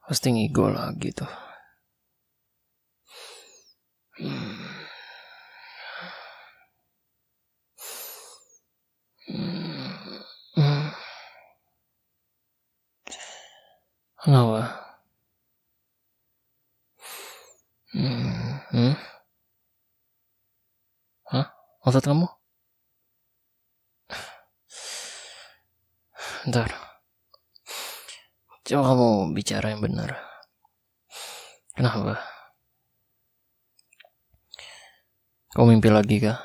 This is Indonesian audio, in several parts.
Pasti ngigo lagi tuh. Kenapa? Hah? Maksud kamu? Bentar. Coba kamu bicara yang benar. Kenapa? Kau mimpi lagi kah?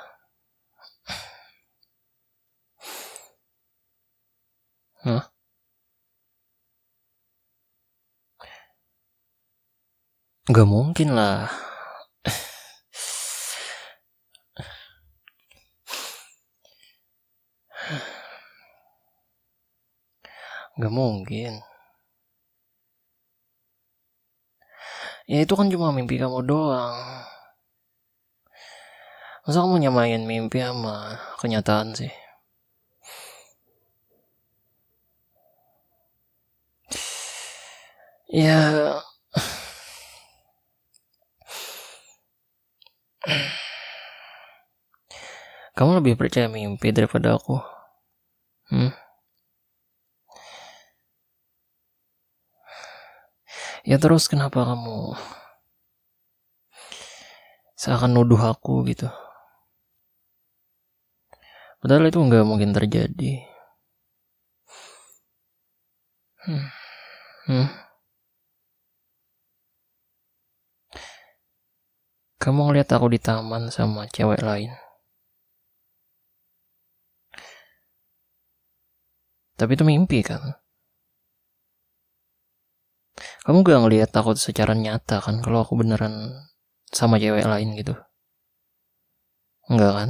Hah? Gak mungkin lah. Gak mungkin. Ya itu kan cuma mimpi kamu doang. Masa kamu nyamain mimpi sama kenyataan sih? Ya, kamu lebih percaya mimpi daripada aku. Ya terus kenapa kamu seakan nuduh aku gitu? Padahal itu nggak mungkin terjadi. Kamu ngeliat aku di taman sama cewek lain. Tapi itu mimpi kan? Kamu gak ngeliat aku secara nyata kan kalau aku beneran sama cewek lain gitu? Enggak kan?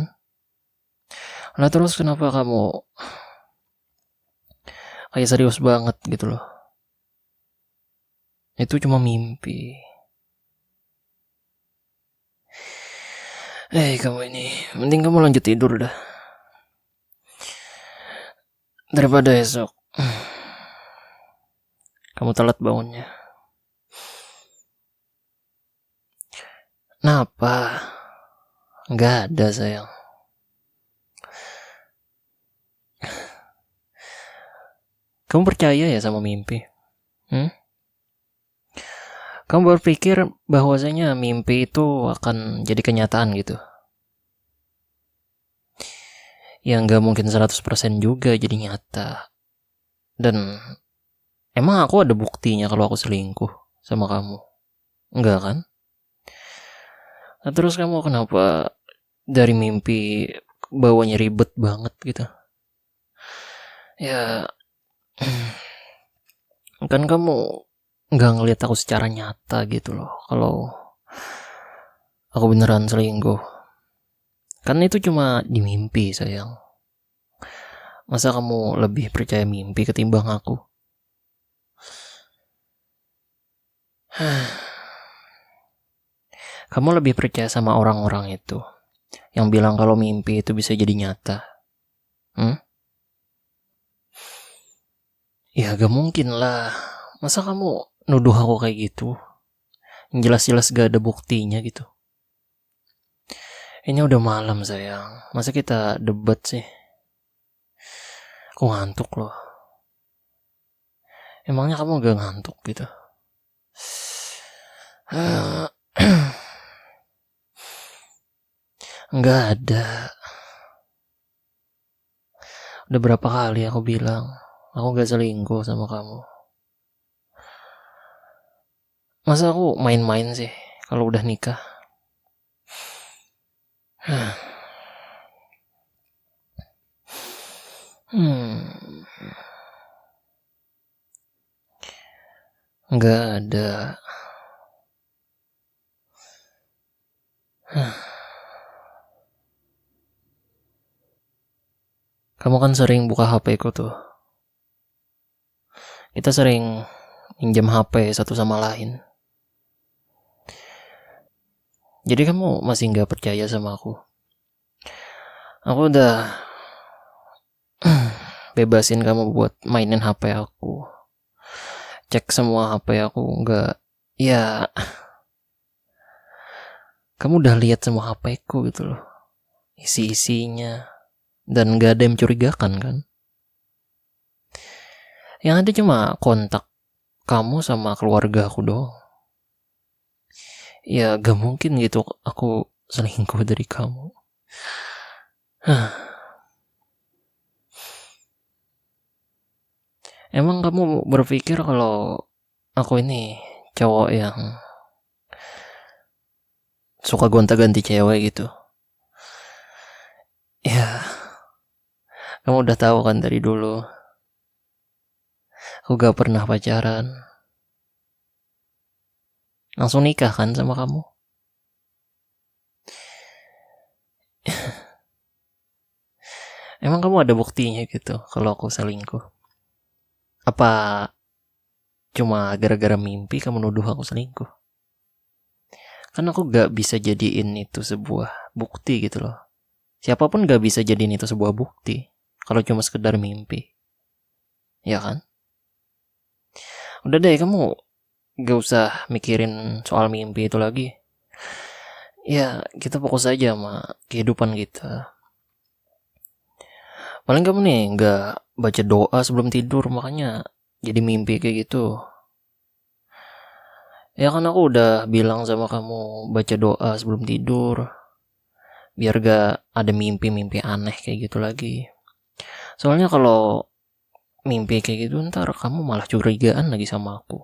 Lah terus kenapa kamu kayak serius banget gitu loh? Itu cuma mimpi. Kamu ini, mending kamu lanjut tidur dah. Daripada esok kamu telat bangunnya. Kenapa? Nggak ada sayang. Kamu percaya ya sama mimpi? Kamu berpikir bahwasanya mimpi itu akan jadi kenyataan gitu? Ya nggak mungkin 100% juga jadi nyata. Dan emang aku ada buktinya kalau aku selingkuh sama kamu? Enggak kan? Nah, terus kamu kenapa dari mimpi bawanya ribet banget gitu? Ya kan kamu nggak ngeliat aku secara nyata gitu loh kalau aku beneran selingkuh. Kan itu cuma di mimpi sayang. Masa kamu lebih percaya mimpi ketimbang aku? Kamu lebih percaya sama orang-orang itu yang bilang kalau mimpi itu bisa jadi nyata? Ya gak mungkin lah. Masa kamu nuduh aku kayak gitu? Jelas-jelas gak ada buktinya gitu. Ini udah malam sayang. Masa kita debat sih? Aku ngantuk loh. Emangnya kamu gak ngantuk gitu? Nggak ada. Udah berapa kali aku bilang aku gak selingkuh sama kamu. Masa aku main-main sih kalau udah nikah? Nggak ada. Kamu kan sering buka HP ku tuh. Kita sering pinjam HP satu sama lain. Jadi kamu masih gak percaya sama aku? Aku udah bebasin kamu buat mainin HP aku, cek semua HP aku. Enggak, ya kamu udah lihat semua HP ku gitu loh, isi-isinya, dan gak ada yang mencurigakan kan. Yang ada cuma kontak kamu sama keluarga aku doang. Ya gak mungkin gitu aku selingkuh dari kamu. Emang kamu berpikir kalau aku ini cowok yang suka gonta-ganti cewek gitu? Ya, kamu udah tahu kan dari dulu aku gak pernah pacaran. Langsung nikah kan sama kamu? Emang kamu ada buktinya gitu kalau aku selingkuh? Apa cuma gara-gara mimpi kamu nuduh aku selingkuh? Kan aku gak bisa jadiin itu sebuah bukti gitu loh. Siapapun gak bisa jadiin itu sebuah bukti kalau cuma sekedar mimpi. Ya kan? Udah deh, kamu gak usah mikirin soal mimpi itu lagi. Ya, kita fokus aja sama kehidupan kita. Paling kamu nih gak baca doa sebelum tidur, makanya jadi mimpi kayak gitu. Ya kan aku udah bilang sama kamu baca doa sebelum tidur, biar gak ada mimpi-mimpi aneh kayak gitu lagi. Soalnya kalau mimpi kayak gitu ntar kamu malah curigaan lagi sama aku.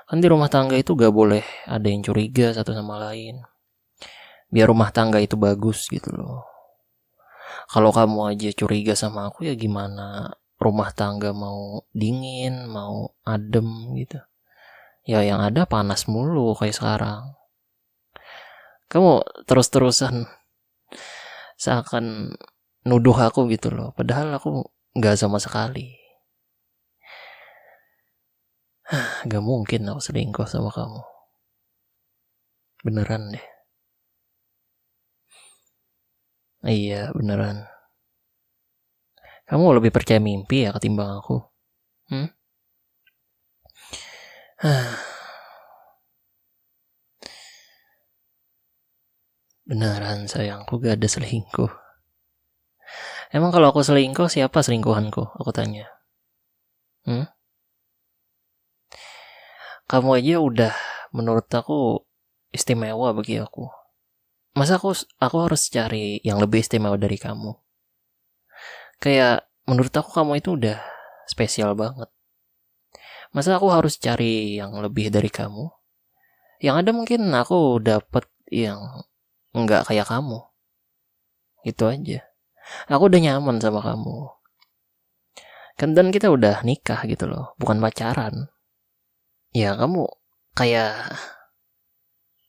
Kan di rumah tangga itu gak boleh ada yang curiga satu sama lain, biar rumah tangga itu bagus gitu loh. Kalau kamu aja curiga sama aku, ya gimana rumah tangga mau dingin, mau adem gitu. Ya yang ada panas mulu kayak sekarang. Kamu terus-terusan seakan nuduh aku gitu loh, padahal aku gak sama sekali. Gak mungkin aku selingkuh sama kamu. Beneran deh. Iya beneran. Kamu lebih percaya mimpi ya ketimbang aku? Beneran sayangku gak ada selingkuh. Emang kalau aku selingkuh, siapa selingkuhanku? Aku tanya. Kamu aja udah menurut aku istimewa bagi aku. Masa aku harus cari yang lebih istimewa dari kamu? Kayak menurut aku kamu itu udah spesial banget. Masa aku harus cari yang lebih dari kamu? Yang ada mungkin aku dapet yang nggak kayak kamu. Itu aja. Aku udah nyaman sama kamu. Kan dan kita udah nikah gitu loh, bukan pacaran. Ya kamu kayak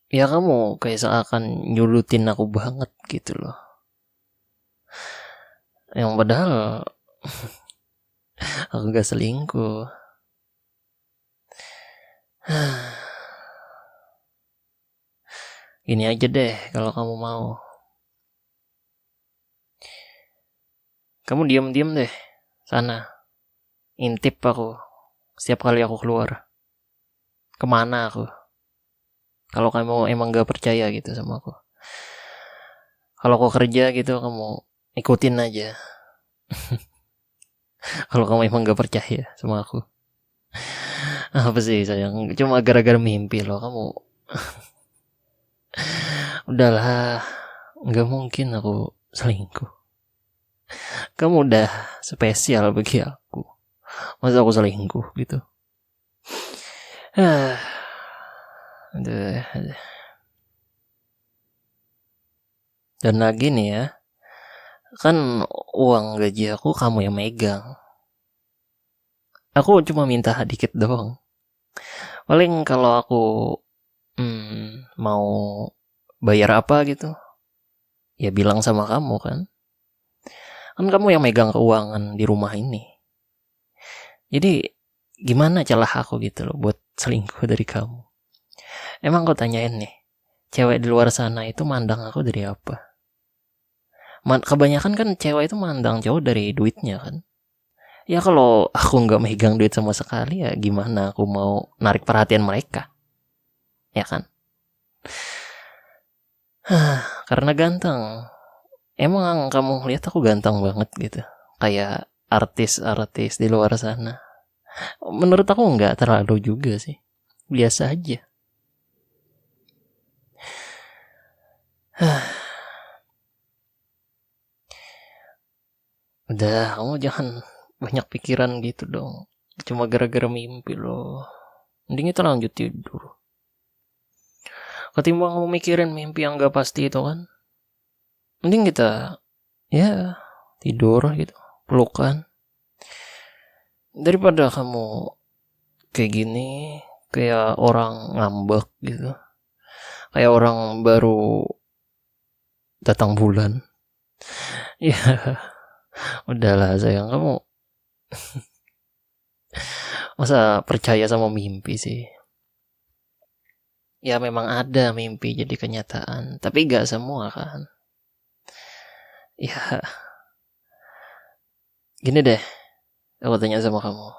kayak seakan nyudutin aku banget gitu loh. Yang padahal aku gak selingkuh. Gini aja deh kalau kamu mau. Kamu diam-diam deh sana. Intip aku setiap kali aku keluar. Kemana aku? Kalau kamu emang gak percaya gitu sama aku. Kalau aku kerja gitu kamu ikutin aja. Kalau kamu emang gak percaya sama aku. Apa sih sayang? Cuma gara-gara mimpi loh kamu. Udahlah, gak mungkin aku selingkuh. Kamu udah spesial bagi aku. Masa aku selingkuh gitu? Aduh. Dan lagi nih ya, kan uang gaji aku kamu yang megang. Aku cuma minta dikit doang. Paling kalau aku mau bayar apa gitu, ya bilang sama kamu kan. Kan kamu yang megang keuangan di rumah ini. Jadi gimana celah aku gitu loh buat selingkuh dari kamu? Emang kau tanyain nih, cewek di luar sana itu mandang aku dari apa? Kebanyakan kan cewek itu mandang cowok dari duitnya kan. Ya kalau aku nggak megang duit sama sekali, ya gimana aku mau narik perhatian mereka, ya kan? Karena ganteng. Emang kamu lihat aku ganteng banget gitu, kayak artis-artis di luar sana? Menurut aku nggak terlalu juga sih, biasa aja. Udah, kamu jangan banyak pikiran gitu dong. Cuma gara-gara mimpi loh. Mending kita lanjut tidur. Ketimbang kamu mikirin mimpi yang gak pasti itu kan, mending kita ya tidur gitu, pelukan. Daripada kamu kayak gini, kayak orang ngambek gitu, kayak orang baru datang bulan. Ya udahlah sayang, kamu masa percaya sama mimpi sih? Ya memang ada mimpi jadi kenyataan, tapi gak semua kan. Ya gini deh, aku tanya sama kamu.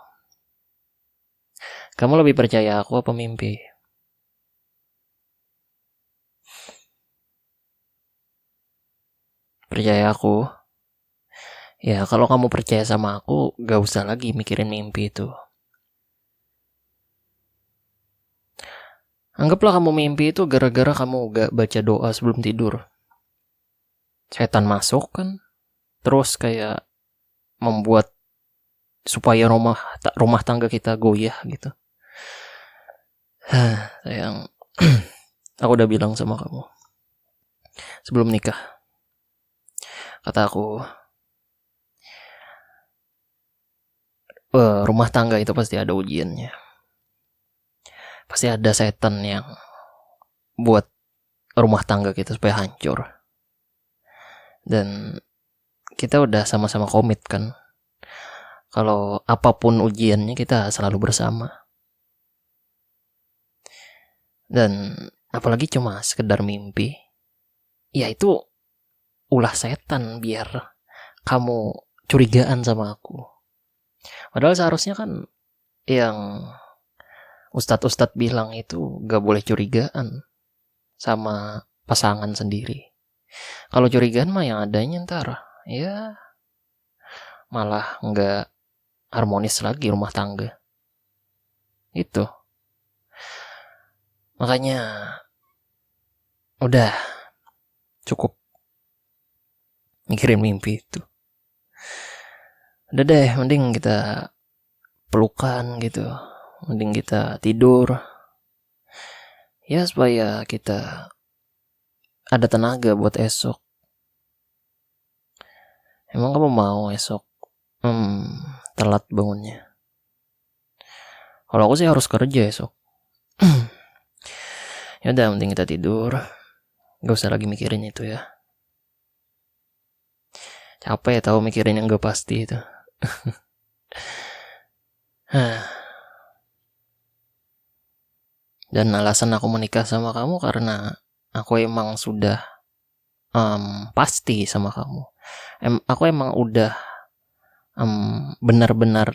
Kamu lebih percaya aku apa mimpi? Percaya aku? Ya kalau kamu percaya sama aku, gak usah lagi mikirin mimpi itu. Anggaplah kamu mimpi itu gara-gara kamu gak baca doa sebelum tidur. Setan masuk kan, terus kayak membuat supaya rumah tangga kita goyah gitu. Sayang, aku udah bilang sama kamu sebelum nikah. Kata aku, rumah tangga itu pasti ada ujiannya. Pasti ada setan yang buat rumah tangga kita supaya hancur. Dan kita udah sama-sama komit kan, kalau apapun ujiannya kita selalu bersama. Dan apalagi cuma sekedar mimpi, ya itu ulah setan biar kamu curigaan sama aku. Padahal seharusnya kan yang ustadz-ustadz bilang itu gak boleh curigaan sama pasangan sendiri. Kalau curigaan mah yang adanya ntar ya malah gak harmonis lagi rumah tangga. Itu. Makanya udah cukup mikirin mimpi itu. Udah deh, mending kita pelukan gitu. Mending kita tidur. Ya supaya kita ada tenaga buat esok. Emang kamu mau esok telat bangunnya? Kalau aku sih harus kerja esok. Ya udah, mending kita tidur. Gak usah lagi mikirin itu ya. Capek tahu mikirin yang gak pasti itu. Dan alasan aku menikah sama kamu karena aku emang sudah pasti sama kamu. Aku emang udah benar-benar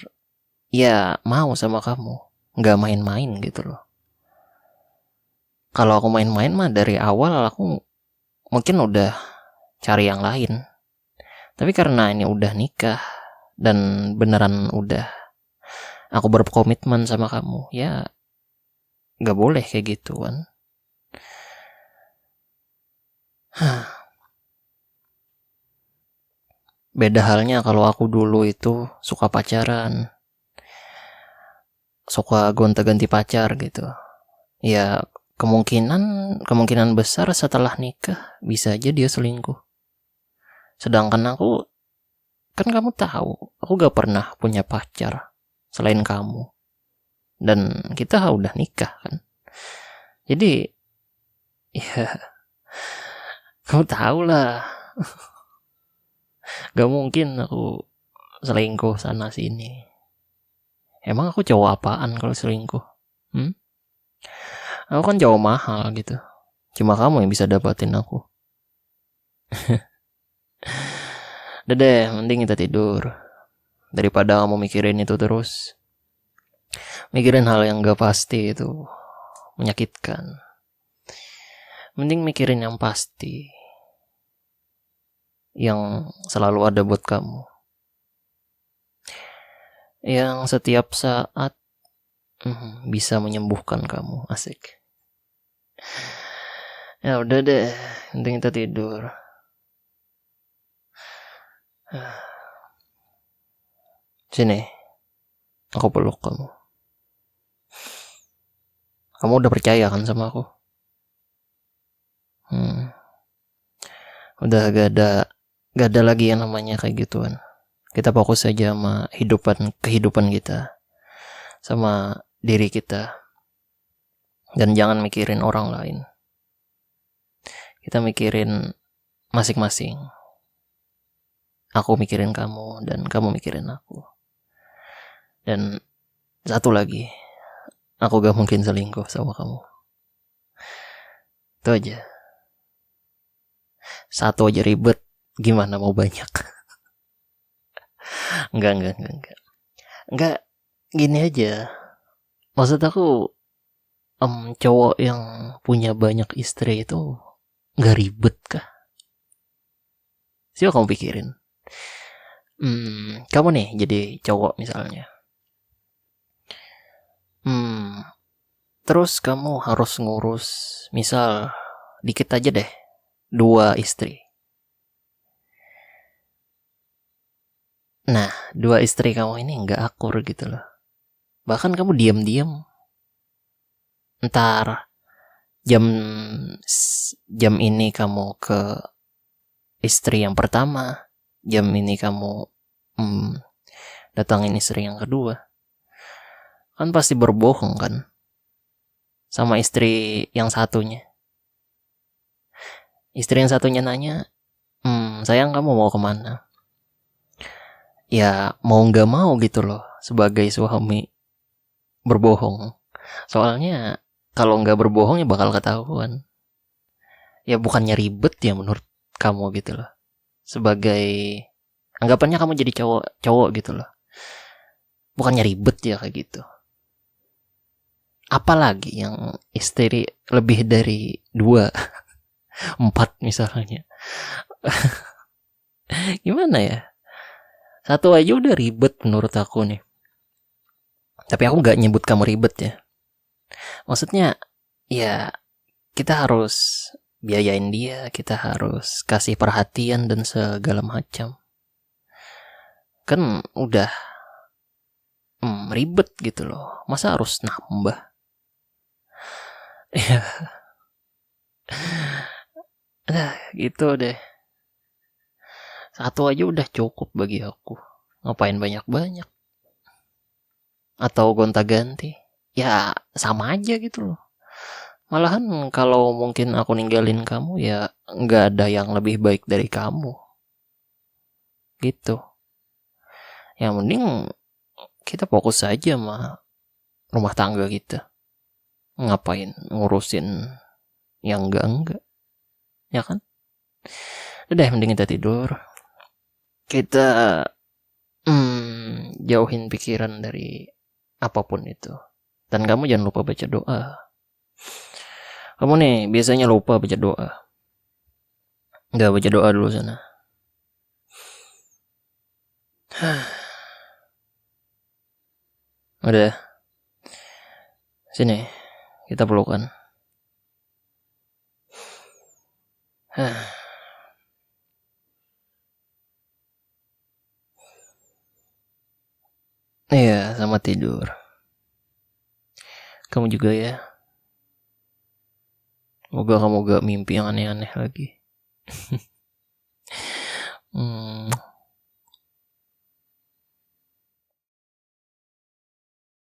ya mau sama kamu, nggak main-main gitu loh. Kalau aku main-main mah dari awal aku mungkin udah cari yang lain. Tapi karena ini udah nikah dan beneran udah aku berkomitmen sama kamu, ya nggak boleh kayak gitu kan. Beda halnya kalau aku dulu itu suka pacaran, suka gonta-ganti pacar gitu. Ya kemungkinan besar setelah nikah bisa aja dia selingkuh. Sedangkan aku, kan kamu tahu, aku gak pernah punya pacar selain kamu. Dan kita udah nikah kan. Jadi ya kamu tahu lah. Gak mungkin aku selingkuh sana sini. Emang aku cowok apaan kalau selingkuh? Aku kan cowok mahal gitu. Cuma kamu yang bisa dapatin aku. Udah deh, mending kita tidur. Daripada kamu mikirin itu terus. Mikirin hal yang gak pasti itu menyakitkan. Mending mikirin yang pasti, yang selalu ada buat kamu, yang setiap saat bisa menyembuhkan kamu. Asik. Ya udah deh, penting kita tidur. Sini, aku peluk kamu. Kamu udah percaya kan sama aku? Udah gak ada lagi yang namanya kayak gituan. Kita fokus aja sama kehidupan kita, sama diri kita, dan jangan mikirin orang lain. Kita mikirin masing-masing. Aku mikirin kamu dan kamu mikirin aku. Dan satu lagi, aku gak mungkin selingkuh sama kamu. Itu aja. Satu aja ribet, gimana mau banyak? Enggak. Enggak, gini aja. Maksud aku, cowok yang punya banyak istri itu gak ribet kah? Siapa kamu pikirin? Kamu nih jadi cowok misalnya. Terus kamu harus ngurus, misal dikit aja deh, 2 istri. Nah, 2 istri kamu ini gak akur gitu loh. Bahkan kamu diam-diam. Entar jam ini kamu ke istri yang pertama, jam ini kamu datangin istri yang kedua. Kan pasti berbohong kan sama istri yang satunya. Istri yang satunya nanya, sayang kamu mau kemana? Ya mau gak mau gitu loh, sebagai suami berbohong. Soalnya kalau gak berbohong ya bakal ketahuan. Ya bukannya ribet ya menurut kamu gitu loh. Sebagai anggapannya kamu jadi cowok gitu loh. Bukannya ribet ya kayak gitu. Apalagi yang istri lebih dari 2, 4 misalnya. Gimana ya? Satu aja udah ribet menurut aku nih. Tapi aku gak nyebut kamu ribet ya. Maksudnya ya kita harus biayain dia, kita harus kasih perhatian dan segala macam. Kan udah ribet gitu loh. Masa harus nambah? Ya. Nah, gitu deh. Satu aja udah cukup bagi aku. Ngapain banyak-banyak? Atau gonta-ganti? Ya sama aja gitu loh. Malahan kalau mungkin aku ninggalin kamu ya gak ada yang lebih baik dari kamu. Gitu. Yang mending kita fokus aja sama rumah tangga kita. Ngapain ngurusin yang enggak. Ya kan? Udah mending kita tidur. Kita jauhin pikiran dari apapun itu. Dan kamu jangan lupa baca doa. Kamu nih biasanya lupa baca doa. Enggak, baca doa dulu sana. Udah. Sini, kita pelukan. Iya, sama tidur. Kamu juga ya. Moga kamu gak mimpi yang aneh-aneh lagi.